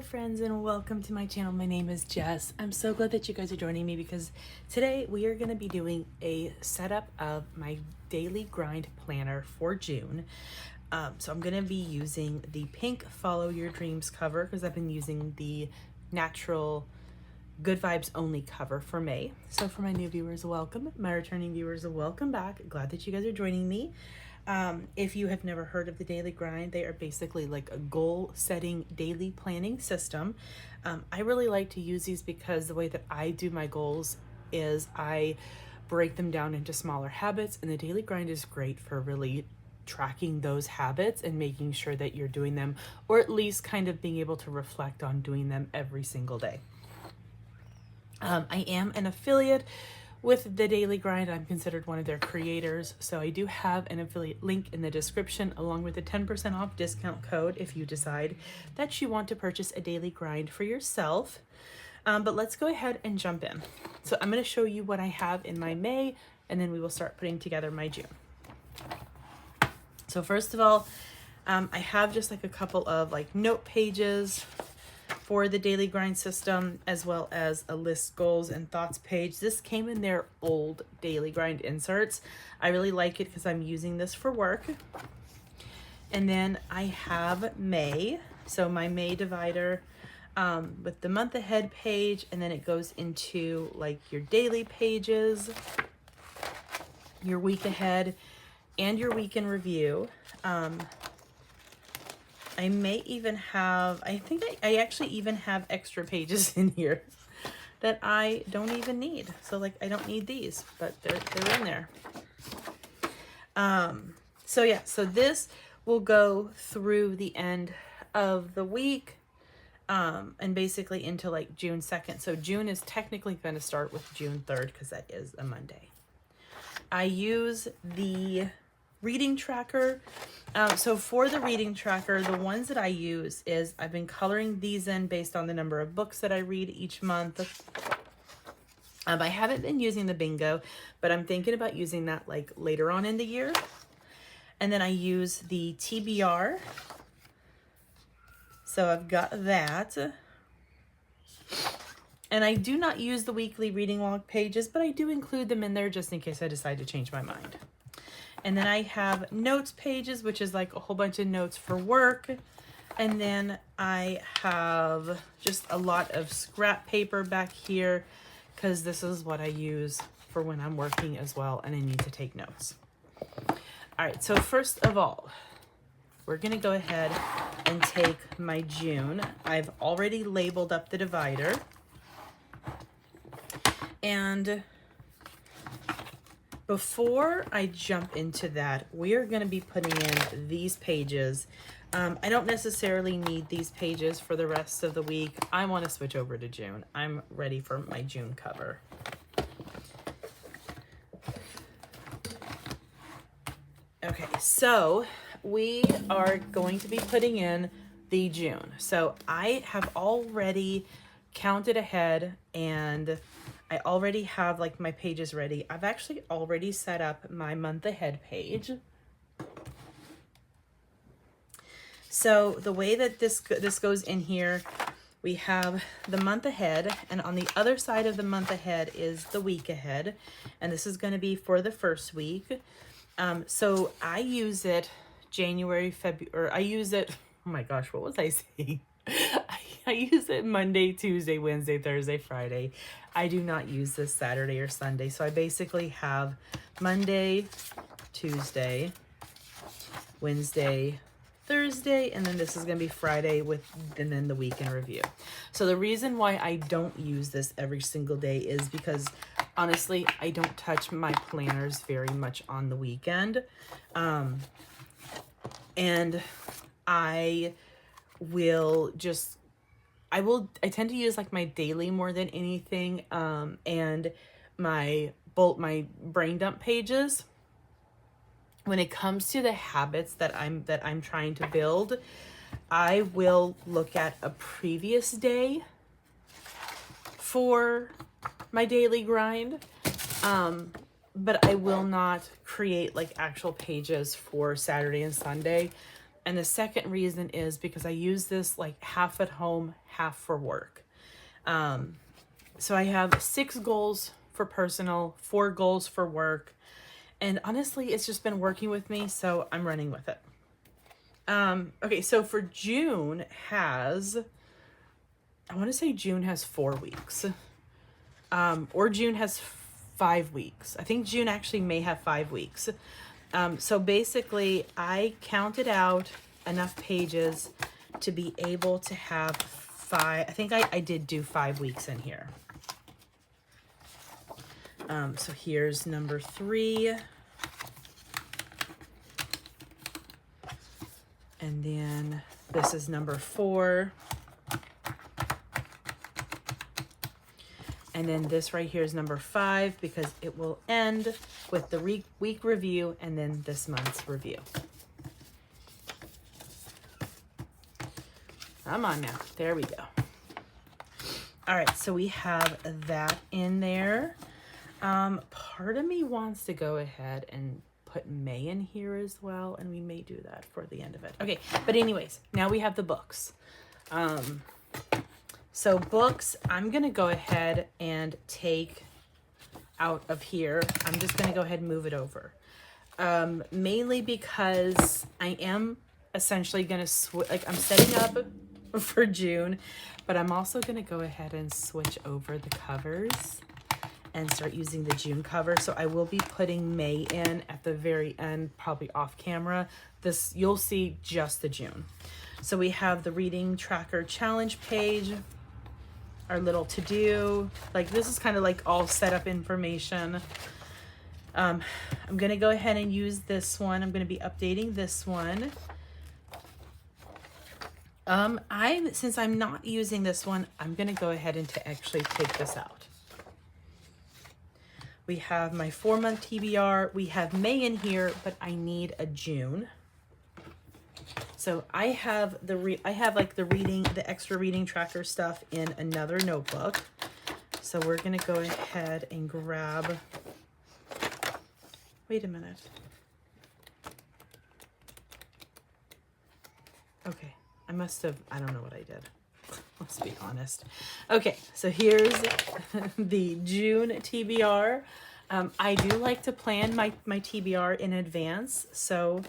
friends, and welcome to my channel. My name is Jess. I'm so glad that you guys are joining me because today we are going to be doing a setup of my daily grind planner for June. So I'm going to be using the pink Follow Your Dreams cover because I've been using the natural Good Vibes Only cover for May. So for my new viewers, welcome. My returning viewers, welcome back. Glad that you guys are joining me. If you have never heard of the Daily Grind, they are basically like a goal setting daily planning system. I really like to use these because the way that I do my goals is I break them down into smaller habits, and the Daily Grind is great for really tracking those habits and making sure that you're doing them, or at least kind of being able to reflect on doing them every single day. I am an affiliate with the Daily Grind. I'm considered one of their creators, so I do have an affiliate link in the description along with a 10% off discount code if you decide that you want to purchase a Daily Grind for yourself. But let's go ahead and jump in. So I'm going to show you what I have in my May, and then we will start putting together my June. So first of all, I have just like a couple of like note pages for the Daily Grind system, as well as a list goals and thoughts page. This came in their old Daily Grind inserts. I really like it because I'm using this for work. And then I have May. So my May divider with the month ahead page, and then it goes into like your daily pages, your week ahead, and your week in review. I may even have, I think I actually even have extra pages in here that I don't even need. So like, I don't need these, but they're in there. So yeah, so this will go through the end of the week, and basically into like June 2nd. So June is technically going to start with June 3rd because that is a Monday. I use the reading tracker. So for the reading tracker, the ones that I use is I've been coloring these in based on the number of books that I read each month. I haven't been using the bingo, but I'm thinking about using that like later on in the year. And then I use the TBR. So I've got that. And I do not use the weekly reading log pages, but I do include them in there just in case I decide to change my mind. And then I have notes pages, which is like a whole bunch of notes for work. And then I have just a lot of scrap paper back here because this is what I use for when I'm working as well and I need to take notes. All right, so first of all, we're gonna go ahead and take my June. I've already labeled up the divider. And before I jump into that, we are going to be putting in these pages. I don't necessarily need these pages for the rest of the week. I want to switch over to June. I'm ready for my June cover. Okay, so we are going to be putting in the June. So I have already counted ahead and I already have like my pages ready. I've actually already set up my month ahead page. So the way that this goes in here, we have the month ahead, and on the other side of the month ahead is the week ahead. And this is going to be for the first week. So I use it January, February, or I use it, oh my gosh, what was I saying? I use it Monday, Tuesday, Wednesday, Thursday, Friday. I do not use this Saturday or Sunday. So I basically have Monday, Tuesday, Wednesday, Thursday, and then this is going to be Friday and then the week in review. So the reason why I don't use this every single day is because honestly, I don't touch my planners very much on the weekend. And I tend to use like my daily more than anything, and my brain dump pages. When it comes to the habits that I'm trying to build, I will look at a previous day for my daily grind, but I will not create like actual pages for Saturday and Sunday. And the second reason is because I use this like half at home, half for work. So I have 6 goals for personal, 4 goals for work. And honestly, it's just been working with me, so I'm running with it. Okay, so for June has, I want to say June has 4 weeks. Or June has 5 weeks. I think June actually may have 5 weeks. So basically, I counted out enough pages to be able to have 5. I think I did do 5 weeks in here. So here's number 3. And then this is number 4. And then this right here is number 5 because it will end with the week review and then this month's review. Come on now. There we go. All right, so we have that in there. Part of me wants to go ahead and put May in here as well, and we may do that for the end of it. Okay, but anyways, now we have the books. So books, I'm going to go ahead and take out of here. I'm just going to go ahead and move it over. Mainly because I am essentially going to I'm setting up for June, but I'm also going to go ahead and switch over the covers and start using the June cover. So I will be putting May in at the very end, probably off camera. This, you'll see just the June. So we have the reading tracker challenge page, our little to-do. Like this is kind of like all set up information. I'm gonna go ahead and use this one. I'm gonna be updating this one. Since I'm not using this one, I'm gonna go ahead and actually take this out. We have my 4-month TBR. We have May in here, but I need a June. So I have like the extra reading tracker stuff in another notebook. So we're gonna go ahead and grab, wait a minute. Okay, I don't know what I did. Let's be honest. Okay, so here's the June TBR. I do like to plan my TBR in advance, so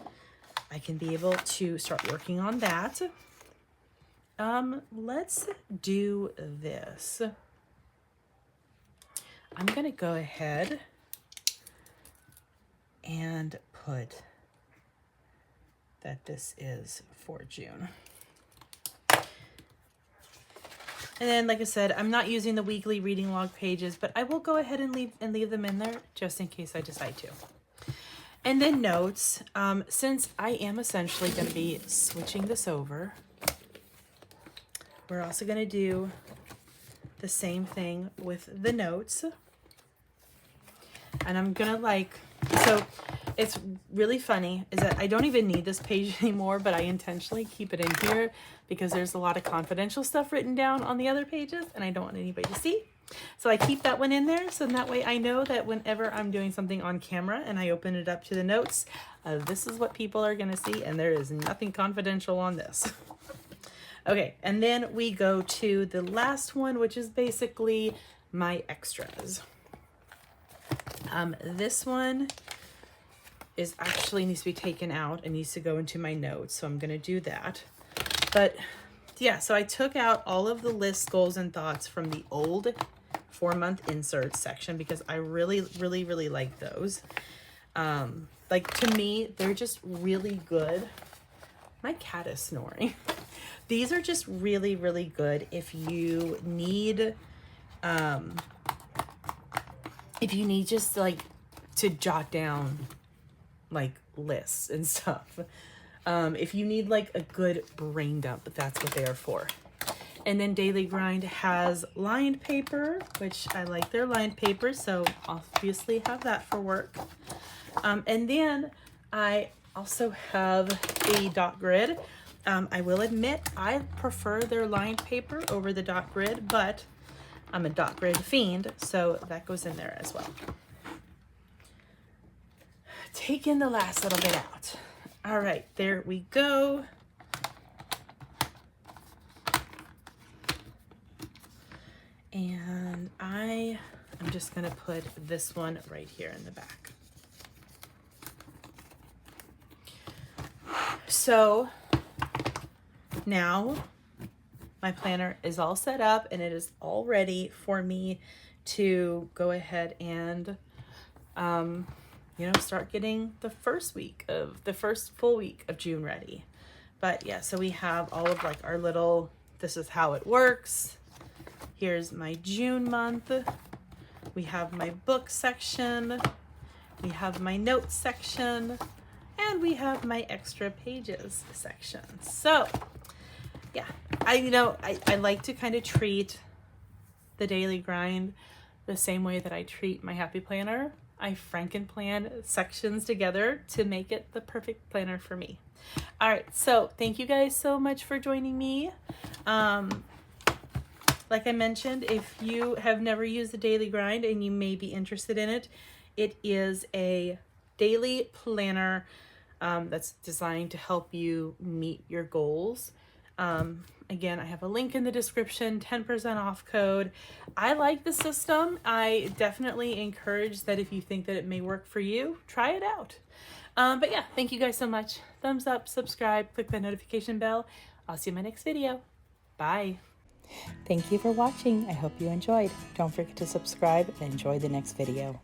I can be able to start working on that. Let's do this. I'm gonna go ahead and put that this is for June. And then, like I said, I'm not using the weekly reading log pages, but I will go ahead and leave them in there just in case I decide to. And then notes, since I am essentially going to be switching this over, we're also going to do the same thing with the notes. And I'm going to so it's really funny is that I don't even need this page anymore, but I intentionally keep it in here because there's a lot of confidential stuff written down on the other pages and I don't want anybody to see. So I keep that one in there. So that way I know that whenever I'm doing something on camera and I open it up to the notes, this is what people are going to see. And there is nothing confidential on this. Okay. And then we go to the last one, which is basically my extras. This one is actually needs to be taken out and needs to go into my notes. So I'm going to do that. But yeah, so I took out all of the list goals and thoughts from the old 4-month inserts section because I really like those. Like to me, they're just really good. My cat is snoring. These are just really good if you need just like to jot down like lists and stuff. If you need like a good brain dump, that's what they are for. And then Daily Grind has lined paper, which I like their lined paper, so obviously have that for work. And then I also have a dot grid. I will admit I prefer their lined paper over the dot grid, but I'm a dot grid fiend, so that goes in there as well. Taking the last little bit out. All right, there we go. And I'm just gonna put this one right here in the back. So now my planner is all set up and it is all ready for me to go ahead and start getting the first full week of June ready. But yeah, so we have all of like our little, this is how it works. Here's my June month. We have my book section. We have my notes section. And we have my extra pages section. So yeah, I like to kind of treat the daily grind the same way that I treat my happy planner. I Frankenplan sections together to make it the perfect planner for me. All right, so thank you guys so much for joining me. Like I mentioned, if you have never used the daily grind and you may be interested in it, it is a daily planner that's designed to help you meet your goals. Again, I have a link in the description, 10% off code. I like the system. I definitely encourage that if you think that it may work for you, try it out. But yeah, thank you guys so much. Thumbs up, subscribe, click the notification bell. I'll see you in my next video. Bye. Thank you for watching. I hope you enjoyed. Don't forget to subscribe and enjoy the next video.